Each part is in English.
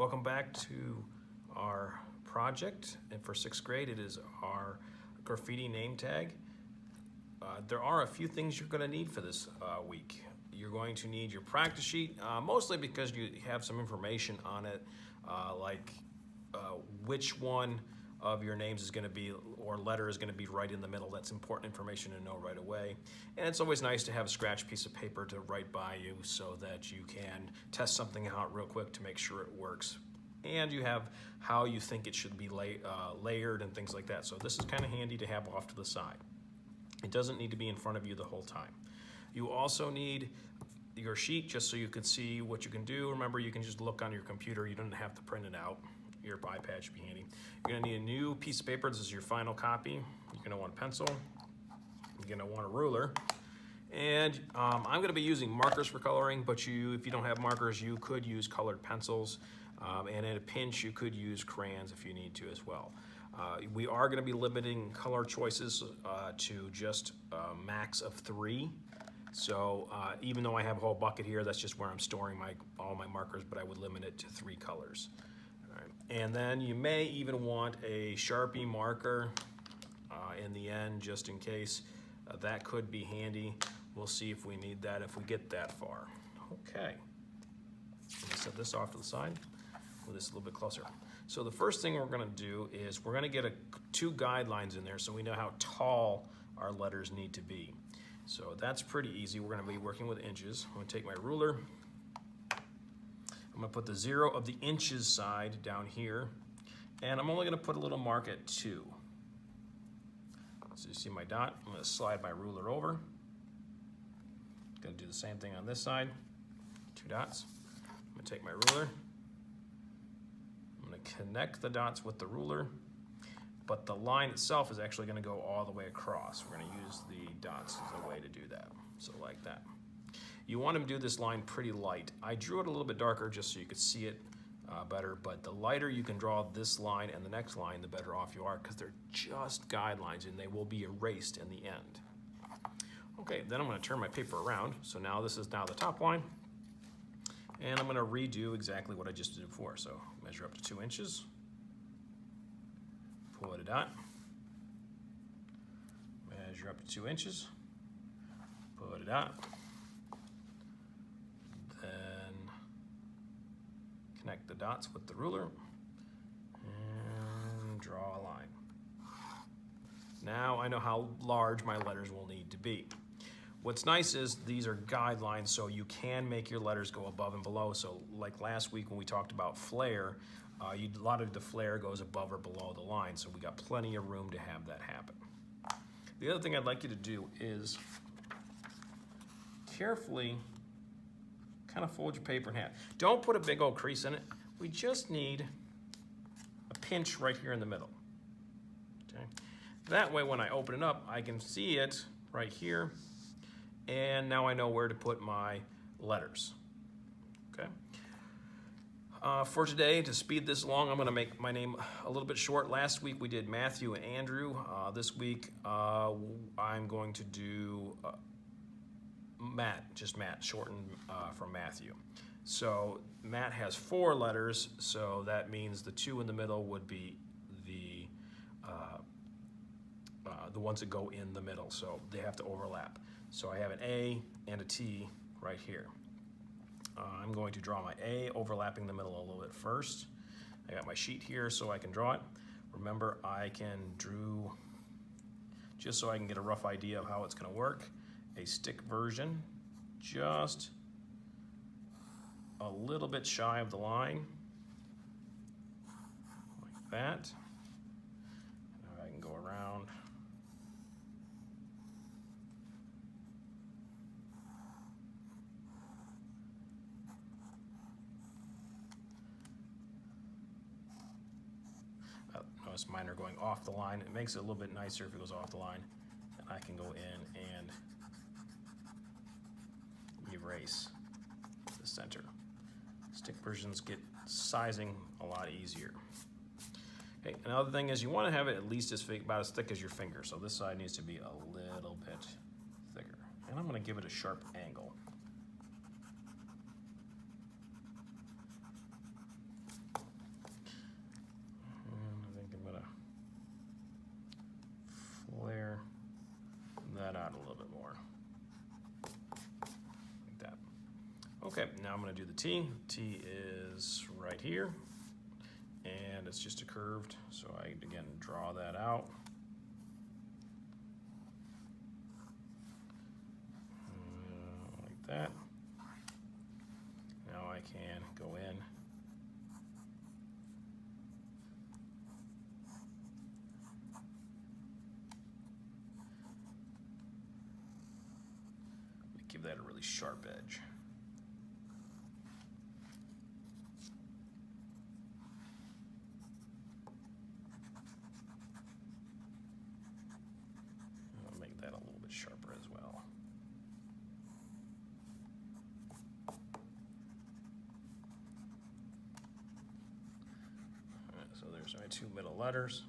Welcome back to our project, and for 6th grade it is our graffiti name tag. There are a few things you're going to need for this week. You're going to need your practice sheet, mostly because you have some information on it, like which one of your names is going to be, or letter is going to be right in the middle. That's important information to know right away. And it's always nice to have a scratch piece of paper to write by you so that you can test something out real quick to make sure it works. And you have how you think it should be layered and things like that. So this is kind of handy to have off to the side. It doesn't need to be in front of you the whole time. You also need your sheet just so you can see what you can do. Remember, you can just look on your computer. You don't have to print it out. Your iPad should be handy. You're gonna need a new piece of paper. This is your final copy. You're gonna want a pencil. You're gonna want a ruler. And I'm gonna be using markers for coloring, but if you don't have markers, you could use colored pencils. And at a pinch, you could use crayons if you need to as well. We are gonna be limiting color choices to just a max of 3. So even though I have a whole bucket here, that's just where I'm storing all my markers, but I would limit it to 3 colors. And then you may even want a Sharpie marker in the end, just in case. That could be handy. We'll see if we need that if we get that far. Okay, let's set this off to the side. Move this a little bit closer. So the first thing we're gonna do is we're gonna get 2 guidelines in there so we know how tall our letters need to be. So that's pretty easy. We're gonna be working with inches. I'm gonna take my ruler. I'm gonna put the 0 of the inches side down here, and I'm only gonna put a little mark at 2. So you see my dot, I'm gonna slide my ruler over. Gonna do the same thing on this side, 2 dots. I'm gonna take my ruler. I'm gonna connect the dots with the ruler, but the line itself is actually gonna go all the way across. We're gonna use the dots as a way to do that, so like that. You want to do this line pretty light. I drew it a little bit darker just so you could see it better, but the lighter you can draw this line and the next line, the better off you are, because they're just guidelines and they will be erased in the end. Okay, then I'm going to turn my paper around. So now this is now the top line, and I'm going to redo exactly what I just did before. So measure up to 2 inches, put a dot, measure up to 2 inches, put a dot, connect the dots with the ruler and draw a line. Now I know how large my letters will need to be. What's nice is these are guidelines, so you can make your letters go above and below. So like last week when we talked about flare, a lot of the flare goes above or below the line, so we got plenty of room to have that happen. The other thing I'd like you to do is carefully kind of fold your paper in half. Don't put a big old crease in it. We just need a pinch right here in the middle. Okay. That way when I open it up, I can see it right here, and now I know where to put my letters. Okay. For today, to speed this along, I'm gonna make my name a little bit short. Last week we did Matthew and Andrew. This week I'm going to do Matt, just Matt, shortened from Matthew. So Matt has 4 letters, so that means the 2 in the middle would be the ones that go in the middle, so they have to overlap. So I have an A and a T right here. I'm going to draw my A overlapping the middle a little bit first. I got my sheet here so I can draw it. Remember, I can drew, just so I can get a rough idea of how it's gonna work, a stick version, just a little bit shy of the line, like that. Now I can go around. Notice mine are going off the line. It makes it a little bit nicer if it goes off the line, and I can go in and erase the center. Stick versions get sizing a lot easier. Okay, another thing is you want to have it at least about as thick as your finger. So this side needs to be a little bit thicker. And I'm going to give it a sharp angle. Okay, now I'm going to do the T. T is right here, and it's just a curved, so I, again, draw that out. Like that. Now I can go in. Give that a really sharp edge. I'll make that a little bit sharper as well. All right, so there's my two middle letters.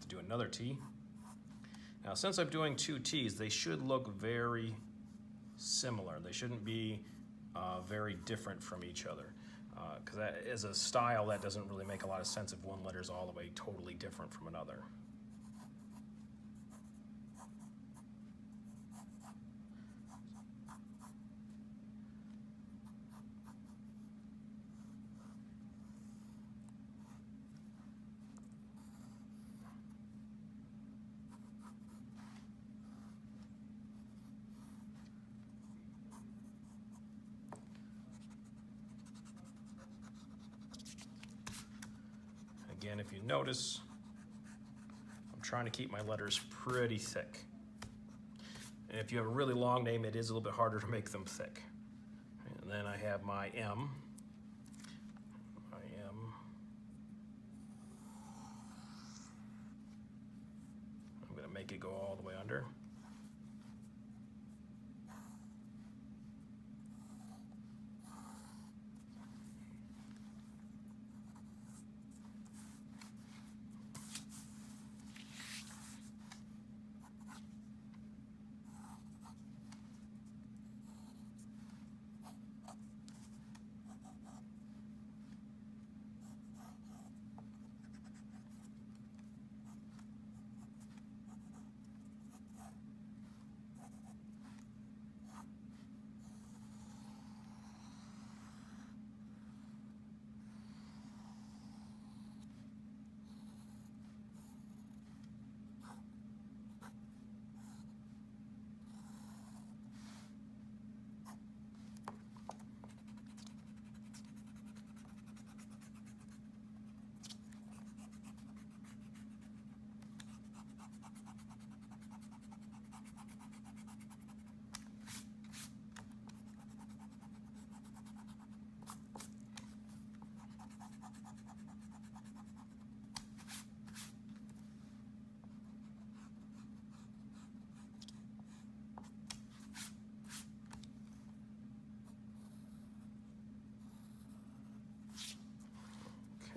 Do another T. Now, since I'm doing two T's, they should look very similar. They shouldn't be very different from each other, because as a style, that doesn't really make a lot of sense if one letter is all the way totally different from another. Again, if you notice, I'm trying to keep my letters pretty thick. And if you have a really long name, it is a little bit harder to make them thick. And then I have my M. My M. I'm going to make it go all the way under.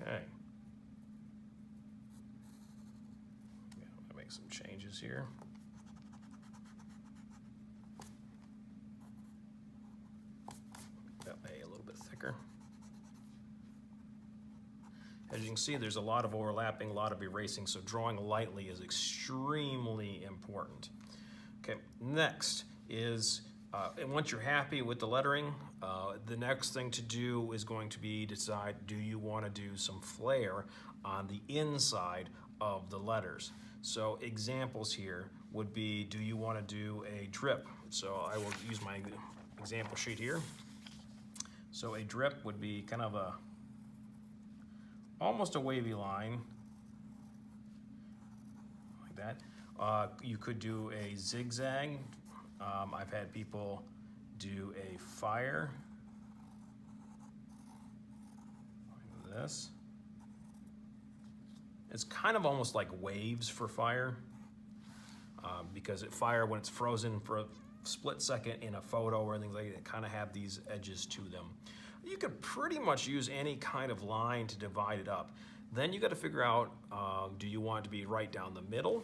Okay. Yeah, I'm going to make some changes here. That A a little bit thicker. As you can see, there's a lot of overlapping, a lot of erasing, so drawing lightly is extremely important. Okay, next is, and once you're happy with the lettering, the next thing to do is going to be decide, do you want to do some flair on the inside of the letters? So examples here would be, do you want to do a drip? So I will use my example sheet here. So a drip would be kind of a, almost a wavy line, like that. You could do a zigzag. I've had people do a fire, like this. It's kind of almost like waves for fire, because fire, when it's frozen for a split second in a photo or things like that, kind of have these edges to them. You could pretty much use any kind of line to divide it up. Then you got to figure out, do you want it to be right down the middle,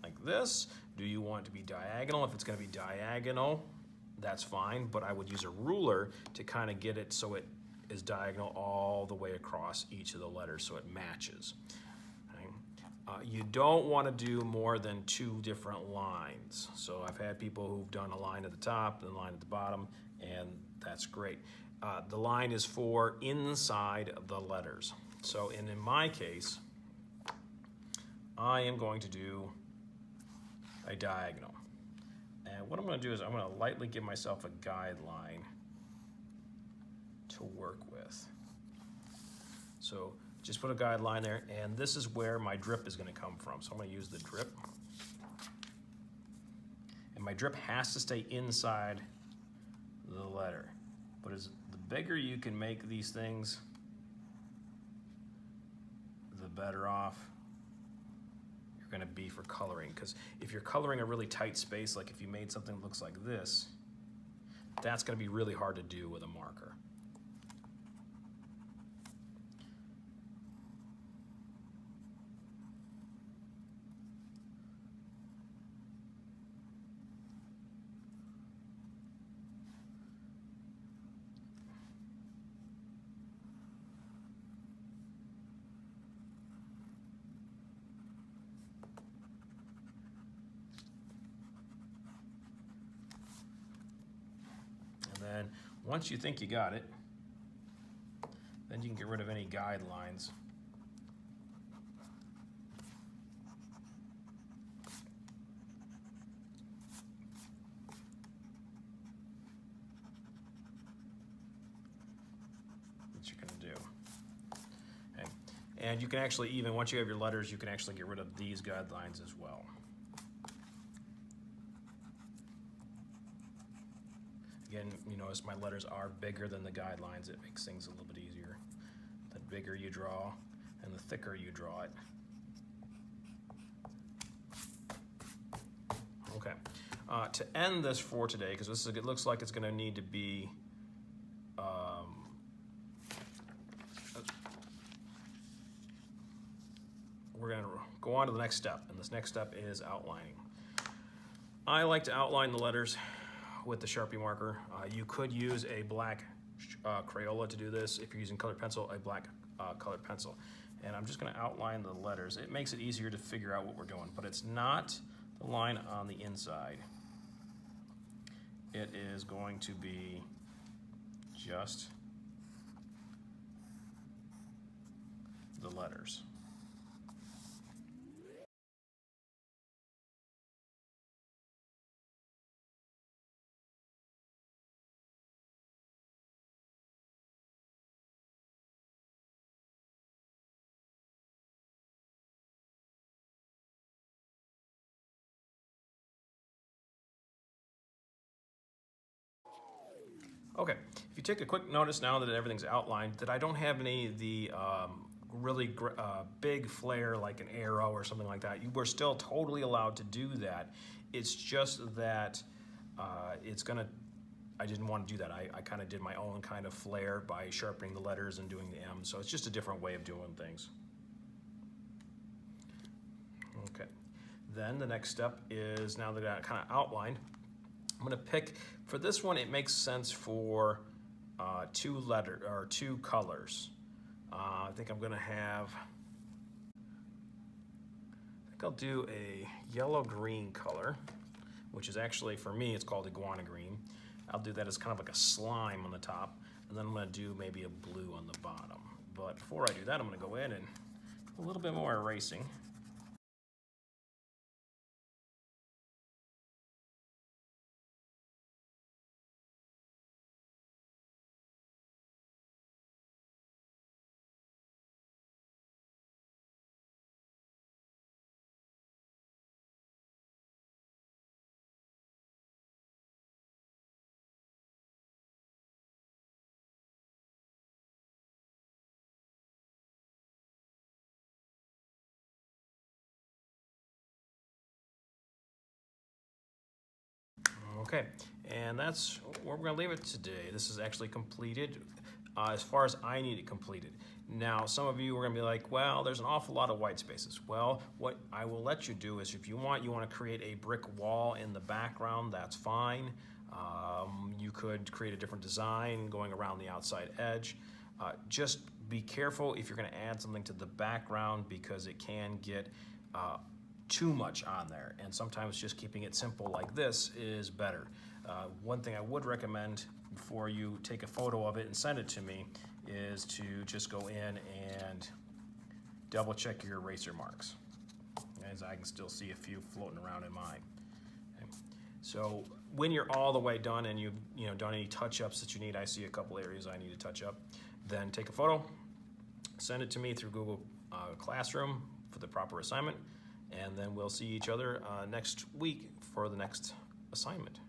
like this? Do you want it to be diagonal? If it's going to be diagonal, that's fine, but I would use a ruler to kind of get it so it is diagonal all the way across each of the letters so it matches. Okay. You don't want to do more than 2 different lines. So I've had people who've done a line at the top and a line at the bottom, and that's great. The line is for inside the letters. So in my case, I am going to do a diagonal. And what I'm going to do is I'm going to lightly give myself a guideline to work with. So just put a guideline there, and this is where my drip is going to come from. So I'm going to use the drip. And my drip has to stay inside the letter. But as the bigger you can make these things, the better off you're going to be for coloring. Because if you're coloring a really tight space, like if you made something that looks like this, that's going to be really hard to do with a marker. And once you think you got it, then you can get rid of any guidelines. That you're going to do. Okay. And you can actually, even once you have your letters, you can actually get rid of these guidelines as well. Again, you notice my letters are bigger than the guidelines. It makes things a little bit easier. The bigger you draw and the thicker you draw it. Okay, to end this for today, because this is, it looks like it's going to need to be we're going to go on to the next step, and this next step is outlining. I like to outline the letters with the Sharpie marker. You could use a black Crayola to do this. If you're using colored pencil, a black colored pencil. And I'm just going to outline the letters. It makes it easier to figure out what we're doing, but it's not the line on the inside. It is going to be just the letters. Okay, if you take a quick notice now that everything's outlined, that I don't have any of the really big flare like an arrow or something like that. You were still totally allowed to do that. It's just that I didn't want to do that. I kind of did my own kind of flare by sharpening the letters and doing the M. So it's just a different way of doing things. Okay, then the next step is, now that I got it kind of outlined, I'm going to pick, for this one it makes sense for 2 colors. I think I'm going to have, I'll do a yellow-green color, which is actually, for me, it's called iguana green. I'll do that as kind of like a slime on the top, and then I'm going to do maybe a blue on the bottom. But before I do that, I'm going to go in and do a little bit more erasing. Okay, and that's where we're going to leave it today. This is actually completed as far as I need it completed. Now, some of you are going to be like, well, there's an awful lot of white spaces. Well, what I will let you do is, if you want to create a brick wall in the background, that's fine. You could create a different design going around the outside edge. Just be careful if you're going to add something to the background, because it can get too much on there, and sometimes just keeping it simple like this is better. One thing I would recommend before you take a photo of it and send it to me is to just go in and double check your eraser marks, as I can still see a few floating around in mine. Okay. So when you're all the way done and you've done any touch-ups that you need, I see a couple areas I need to touch up, then take a photo, send it to me through Google Classroom for the proper assignment, and then we'll see each other next week for the next assignment.